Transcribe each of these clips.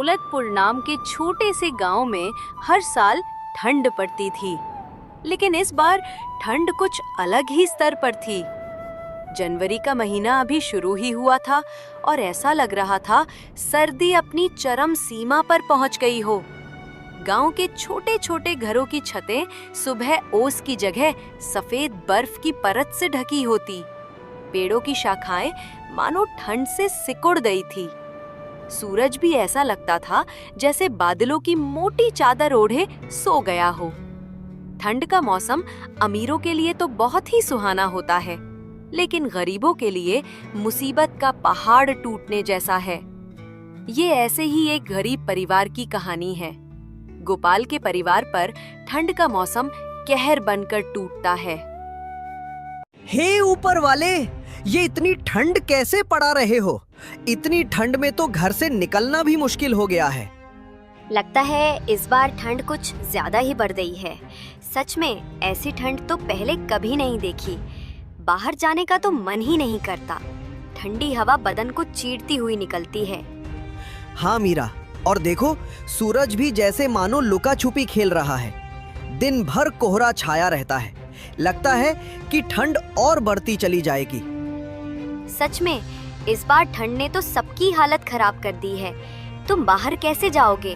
दौलतपुर नाम के छोटे से गांव में हर साल ठंड पड़ती थी, लेकिन इस बार ठंड कुछ अलग ही स्तर पर थी। जनवरी का महीना अभी शुरू ही हुआ था और ऐसा लग रहा था सर्दी अपनी चरम सीमा पर पहुंच गई हो। गांव के छोटे छोटे घरों की छतें सुबह ओस की जगह सफेद बर्फ की परत से ढकी होती। पेड़ों की शाखाएं मानो ठंड से सिकुड़ गई थी। सूरज भी ऐसा लगता था जैसे बादलों की मोटी चादर ओढ़े सो गया हो। ठंड का मौसम अमीरों के लिए तो बहुत ही सुहाना होता है, लेकिन गरीबों के लिए मुसीबत का पहाड़ टूटने जैसा है। ये ऐसे ही एक गरीब परिवार की कहानी है। गोपाल के परिवार पर ठंड का मौसम कहर बनकर टूटता है। हे ऊपर वाले, ये इतनी ठंड कैसे पड़ा रहे हो? इतनी ठंड में तो घर से निकलना भी मुश्किल हो गया है। लगता है इस बार ठंड कुछ ज्यादा ही बढ़ गई है। सच में ऐसी ठंड तो पहले कभी नहीं देखी। बाहर जाने का तो मन ही नहीं करता। ठंडी हवा बदन को चीरती हुई निकलती है। हाँ मीरा, और देखो सूरज भी जैसे मानो लुका छुपी खेल रहा है। दिन भर कोहरा छाया रहता है। लगता है कि ठंड और बढ़ती चली जाएगी। सच में इस बार ठंड ने तो सबकी हालत खराब कर दी है। तुम बाहर कैसे जाओगे?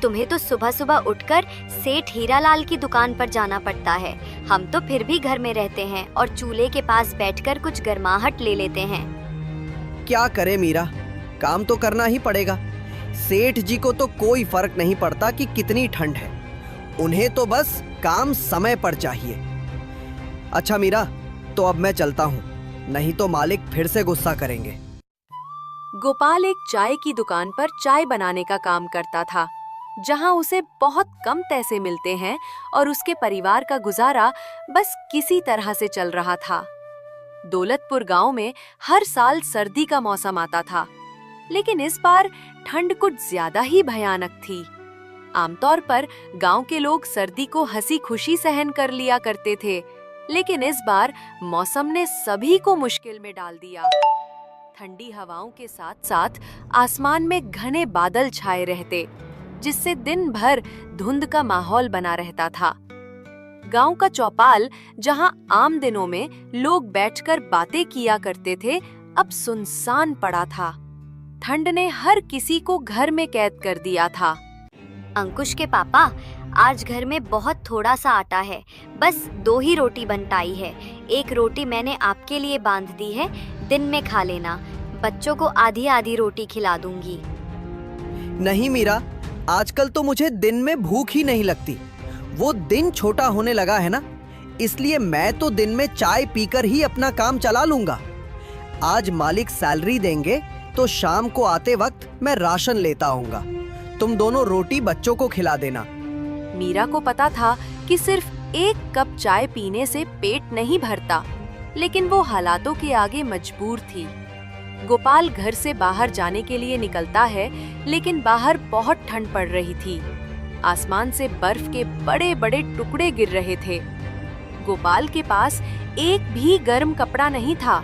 तुम्हें तो सुबह सुबह उठकर सेठ हीरालाल की दुकान पर जाना पड़ता है। हम तो फिर भी घर में रहते हैं और चूल्हे के पास बैठकर कुछ गर्माहट ले लेते हैं। क्या करे मीरा, काम तो करना ही पड़ेगा। सेठ जी को तो कोई फर्क नहीं पड़ता कि कितनी ठंड है। उन्हें तो बस काम समय पर चाहिए। अच्छा मीरा, तो अब मैं चलता हूँ, नहीं तो मालिक फिर से गुस्सा करेंगे। गोपाल एक चाय की दुकान पर चाय बनाने का काम करता था, जहां उसे बहुत कम पैसे मिलते हैं और उसके परिवार का गुजारा बस किसी तरह से चल रहा था। दौलतपुर गांव में हर साल सर्दी का मौसम आता था, लेकिन इस बार ठंड कुछ ज्यादा ही भयानक थी। आमतौर पर गांव के लोग सर्दी को हंसी खुशी सहन कर लिया करते थे, लेकिन इस बार मौसम ने सभी को मुश्किल में डाल दिया। ठंडी हवाओं के साथ साथ आसमान में घने बादल छाए रहते, जिससे दिन भर धुंध का माहौल बना रहता था। गांव का चौपाल, जहां आम दिनों में लोग बैठकर बातें किया करते थे, अब सुनसान पड़ा था। ठंड ने हर किसी को घर में कैद कर दिया था। अंकुश के पापा, आज घर में बहुत थोड़ा सा आटा है। बस 2 ही रोटी बन पाई है। एक रोटी मैंने आपके लिए बांध दी है, दिन में खा लेना। बच्चों को आधी आधी रोटी खिला दूंगी। नहीं मीरा, आजकल तो मुझे दिन में भूख ही नहीं लगती। वो दिन छोटा होने लगा है ना, इसलिए मैं तो दिन में चाय पीकर ही अपना काम चला लूंगा। आज मालिक सैलरी देंगे तो शाम को आते वक्त मैं राशन लेता आऊंगा। तुम दोनों रोटी बच्चों को खिला देना। मीरा को पता था कि सिर्फ 1 कप चाय पीने से पेट नहीं भरता, लेकिन वो हालातों के आगे मजबूर थी। गोपाल घर से बाहर जाने के लिए निकलता है, लेकिन बाहर बहुत ठंड पड़ रही थी। आसमान से बर्फ के बड़े बड़े टुकड़े गिर रहे थे। गोपाल के पास एक भी गर्म कपड़ा नहीं था।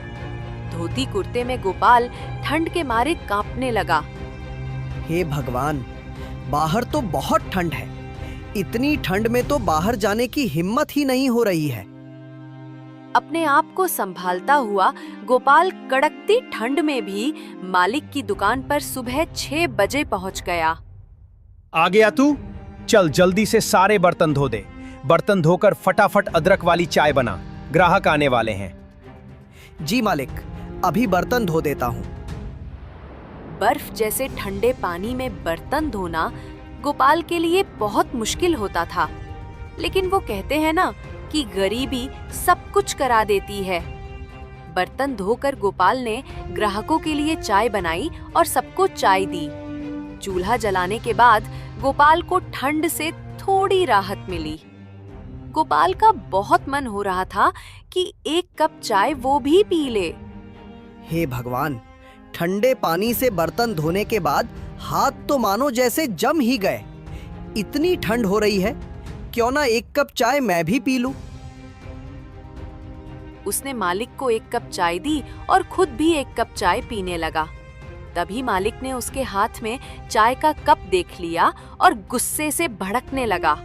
धोती कुर्ते में गोपाल ठंड के मारे कांपने लगा। हे भगवान, बाहर तो बहुत ठंड है। इतनी ठंड में तो बाहर जाने की हिम्मत ही नहीं हो रही है। अपने आप को संभालता हुआ गोपाल कड़कती ठंड में भी मालिक की दुकान पर सुबह 6 बजे पहुंच गया। आ गया तू? चल जल्दी से सारे बर्तन धो दे। बर्तन धोकर फटाफट अदरक वाली चाय बना, ग्राहक आने वाले हैं। जी मालिक, अभी बर्तन धो देता हूँ। बर्फ जैसे ठंडे पानी में बर्तन धोना गोपाल के लिए बहुत मुश्किल होता था, लेकिन वो कहते हैं ना कि गरीबी सब कुछ करा देती है। बर्तन धोकर गोपाल ने ग्राहकों के लिए चाय बनाई और सबको चाय दी। चूल्हा जलाने के बाद गोपाल को ठंड से थोड़ी राहत मिली। गोपाल का बहुत मन हो रहा था कि 1 कप चाय वो भी पी ले। हे भगवान, ठंडे पानी से बर्तन धोने के बाद हाथ तो मानो जैसे जम ही गए। इतनी ठंड हो रही है, क्यों ना 1 कप चाय मैं भी पी लूं। उसने मालिक को 1 कप चाय दी और खुद भी 1 कप चाय पीने लगा। तभी मालिक ने उसके हाथ में चाय का कप देख लिया और गुस्से से भड़कने लगा।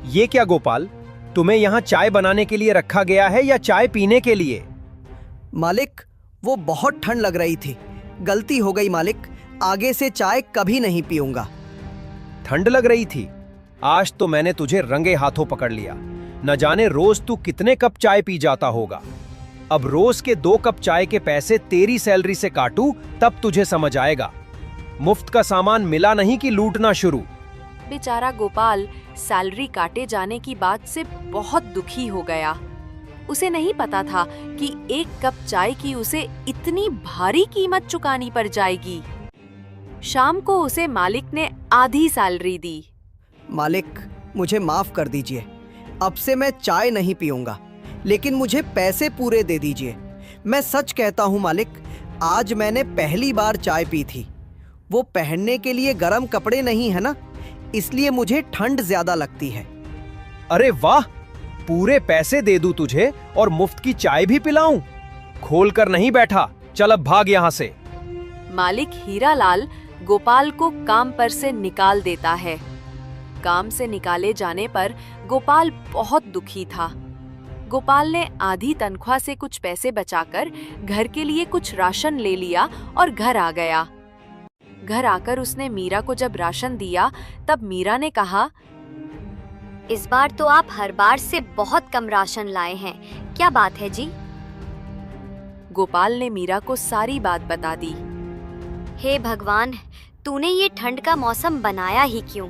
ये क्या गोपाल, तुम्हें यहाँ चाय बनाने के लिए रखा गया है या चाय पीने के लिए? मालिक, वो बहुत ठंड लग रही थी, गलती हो गई मालिक, आगे से चाय कभी नहीं पीऊंगा। ठंड लग रही थी? आज तो मैंने तुझे रंगे हाथों पकड़ लिया। न जाने रोज तू कितने कप चाय पी जाता होगा। अब रोज के 2 कप चाय के पैसे तेरी सैलरी से काटूं तब तुझे समझ आएगा। मुफ्त का सामान मिला नहीं कि लूटना शुरू। बेचारा गोपाल सैलरी काटे जाने की बात से बहुत दुखी हो गया। उसे नहीं पता था कि 1 कप चाय की उसे इतनी भारी कीमत चुकानी पड़ जाएगी। शाम को उसे मालिक ने आधी सैलरी दी। मालिक, मुझे माफ कर दीजिए, अब से मैं चाय नहीं पीऊंगा, लेकिन मुझे पैसे पूरे दे दीजिए। मैं सच कहता हूँ मालिक, आज मैंने पहली बार चाय पी थी। वो पहनने के लिए गर्म कपड़े नहीं है ना, इसलिए मुझे ठंड ज्यादा लगती है। अरे वाह, पूरे पैसे दे दूं तुझे और मुफ्त की चाय भी पिलाऊं? खोल कर नहीं बैठा, चल अब भाग यहाँ से। मालिक हीरालाल गोपाल को काम पर से निकाल देता है। काम से निकाले जाने पर गोपाल बहुत दुखी था। गोपाल ने आधी तनख्वाह से कुछ पैसे बचाकर घर के लिए कुछ राशन ले लिया और घर आ गया। घर आकर उसने मीरा को जब राशन दिया तब मीरा ने कहा, इस बार तो आप हर बार से बहुत कम राशन लाए हैं, क्या बात है जी? गोपाल ने मीरा को सारी बात बता दी। हे भगवान, तूने ये ठंड का मौसम बनाया ही क्यों?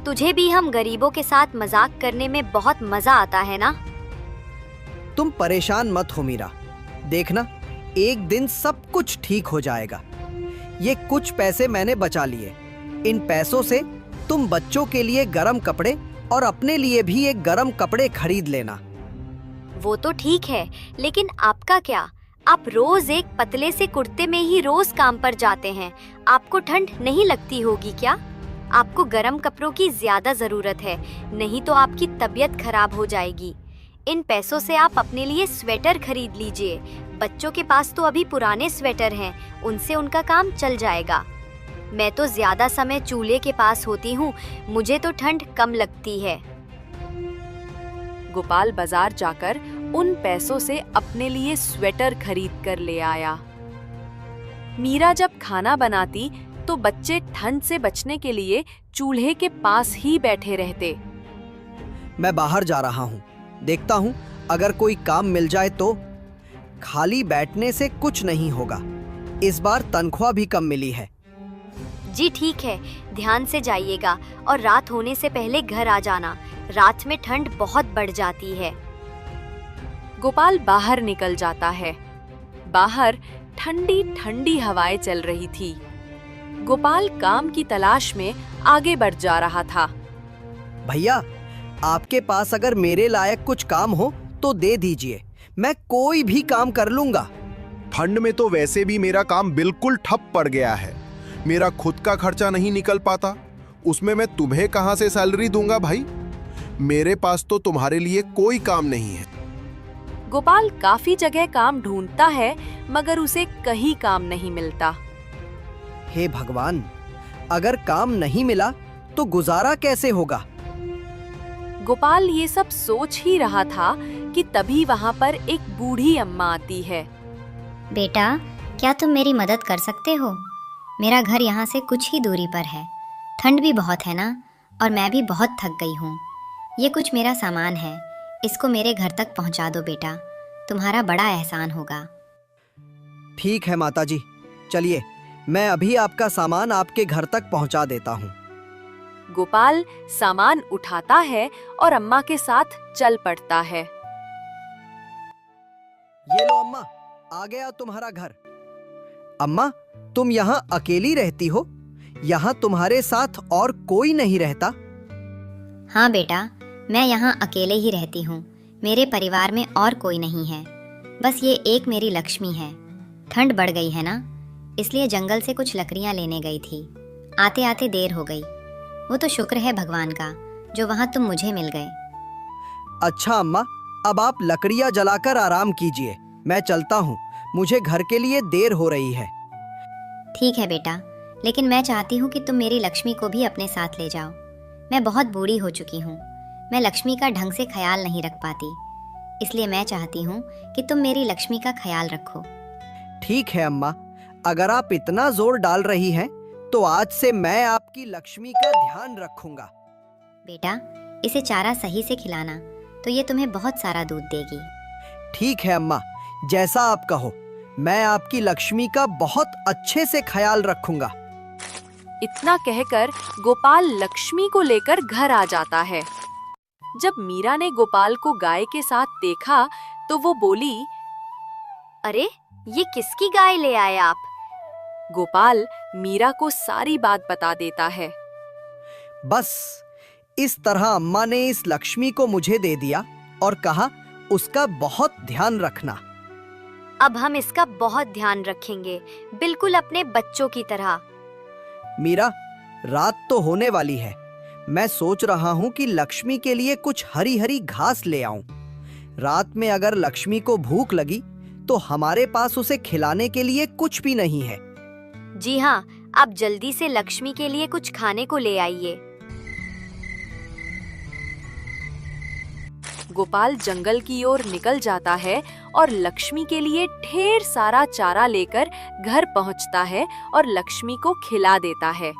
तुझे भी हम गरीबों के साथ मजाक करने में बहुत मजा आता है ना? तुम परेशान मत हो मीरा, देखना एक दिन सब कुछ ठीक हो जाएगा। ये कुछ पैसे मैंने बचा लिए, इन पैसों से तुम बच्चों के लिए गर्म कपड़े और अपने लिए भी एक गर्म कपड़े खरीद लेना। वो तो ठीक है, लेकिन आपका क्या? आप रोज एक पतले से कुर्ते में ही रोज काम पर जाते हैं, आपको ठंड नहीं लगती होगी क्या? आपको गर्म कपड़ों की ज्यादा जरूरत है, नहीं तो आपकी तबीयत खराब हो जाएगी। इन पैसों से आप अपने लिए स्वेटर खरीद लीजिए। बच्चों के पास तो अभी पुराने स्वेटर हैं, उनसे उनका काम चल जाएगा। मैं तो ज्यादा समय चूल्हे के पास होती हूँ, मुझे तो ठंड कम लगती है। गोपाल बाजार जाकर उन पैसों से अपने लिए स्वेटर खरीद कर ले आया। मीरा जब खाना बनाती तो बच्चे ठंड से बचने के लिए चूल्हे के पास ही बैठे रहते। मैं बाहर जा रहा हूँ, देखता हूँ अगर कोई काम मिल जाए तो। खाली बैठने से कुछ नहीं होगा, इस बार तनख्वाह भी कम मिली है। जी ठीक है, ध्यान से जाइएगा और रात होने से पहले घर आ जाना, रात में ठंड बहुत बढ़ जाती है। गोपाल बाहर निकल जाता है। बाहर ठंडी ठंडी हवाएं चल रही थी। गोपाल काम की तलाश में आगे बढ़ जा रहा था। भैया, आपके पास अगर मेरे लायक कुछ काम हो तो दे दीजिए, मैं कोई भी काम कर लूंगा। ठंड में तो वैसे भी मेरा काम बिल्कुल ठप पड़ गया है, मेरा खुद का खर्चा नहीं निकल पाता, उसमें मैं तुम्हें कहां से सैलरी दूंगा भाई? मेरे पास तो तुम्हारे लिए कोई काम नहीं है। गोपाल काफी जगह काम ढूंढता है मगर उसे कहीं काम नहीं मिलता। हे भगवान, अगर काम नहीं मिला तो गुजारा कैसे होगा? गोपाल ये सब सोच ही रहा था कि तभी वहाँ पर एक बूढ़ी अम्मा आती है। बेटा, क्या तुम मेरी मदद कर सकते हो? मेरा घर यहाँ से कुछ ही दूरी पर है, ठंड भी बहुत है ना, और मैं भी बहुत थक गई हूँ। ये कुछ मेरा सामान है, इसको मेरे घर तक पहुँचा दो बेटा, तुम्हारा बड़ा एहसान होगा। ठीक है माताजी, चलिए मैं अभी आपका सामान आपके घर तक पहुँचा देता हूँ। गोपाल सामान उठाता है और अम्मा के साथ चल पड़ता है। ये लो अम्मा, आ गया तुम्हारा घर। अम्मा, तुम यहाँ अकेली रहती हो? यहाँ तुम्हारे साथ और कोई नहीं रहता? हाँ बेटा, मैं यहाँ अकेले ही रहती हूँ, मेरे परिवार में और कोई नहीं है, बस ये एक मेरी लक्ष्मी है। ठंड बढ़ गई है ना, इसलिए जंगल से कुछ लकड़ियाँ लेने गई थी, आते आते देर हो गई। वो तो शुक्र है भगवान का जो वहाँ तुम मुझे मिल गए। अच्छा अम्मा, अब आप लकड़ियां जलाकर आराम कीजिए, मैं चलता हूँ, मुझे घर के लिए देर हो रही है। ठीक है बेटा, लेकिन मैं चाहती हूँ कि तुम मेरी लक्ष्मी को भी अपने साथ ले जाओ। मैं बहुत बूढ़ी हो चुकी हूँ, मैं लक्ष्मी का ढंग से ख्याल नहीं रख पाती, इसलिए मैं चाहती हूँ कि तुम मेरी लक्ष्मी का ख्याल रखो। ठीक है अम्मा, अगर आप इतना जोर डाल रही हैं तो आज से मैं आपकी लक्ष्मी का ध्यान रखूंगा। बेटा, इसे चारा सही से खिलाना तो ये तुम्हें बहुत सारा दूध देगी। ठीक है अम्मा, जैसा आप कहो, मैं आपकी लक्ष्मी का बहुत अच्छे से ख्याल रखूंगा। इतना कहकर गोपाल लक्ष्मी को लेकर घर आ जाता है। जब मीरा ने गोपाल को गाय के साथ देखा तो वो बोली, अरे ये किसकी गाय ले आए आप? गोपाल मीरा को सारी बात बता देता है। बस इस तरह अम्मा ने इस लक्ष्मी को मुझे दे दिया और कहा उसका बहुत ध्यान रखना। अब हम इसका बहुत ध्यान रखेंगे, बिल्कुल अपने बच्चों की तरह। मीरा, रात तो होने वाली है, मैं सोच रहा हूँ कि लक्ष्मी के लिए कुछ हरी हरी घास ले आऊं। रात में अगर लक्ष्मी को भूख लगी तो हमारे पास उसे खिलाने के लिए कुछ भी नहीं है। जी हाँ, आप जल्दी से लक्ष्मी के लिए कुछ खाने को ले आइए। गोपाल जंगल की ओर निकल जाता है और लक्ष्मी के लिए ढेर सारा चारा लेकर घर पहुंचता है और लक्ष्मी को खिला देता है।